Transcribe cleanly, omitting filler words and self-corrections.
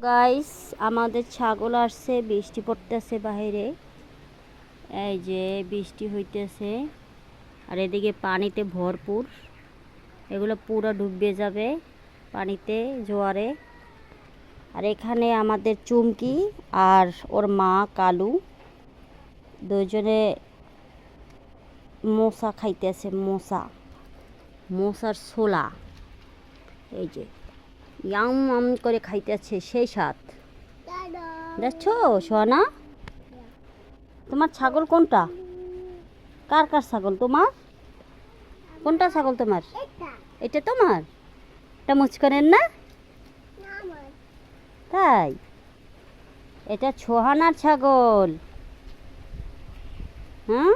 Guys, আমাদের ছাগল আসছে, বৃষ্টি পড়তেছে বাইরে। এই যে বৃষ্টি হইতেছে আর এদিকে পানিতে ভরপুর। এগুলো পুরো ডুবে যাবে পানিতে, জোয়ারে। আর এখানে আমাদের চুমকি আর ওর মা কালু দুজনে মোসা খাইতেছে। মোসার ছোলা এই যে ইয়াম আম করে খাইতেছে, সেই স্বাদ। দেখছো সোনা, তোমার ছাগল কোনটা? কার কার ছাগল তোমার? কোনটা ছাগল তোমার? এটা তোমার? এটা মুচকানের না? তাই? এটা ছোহানার ছাগল। হ্যাঁ।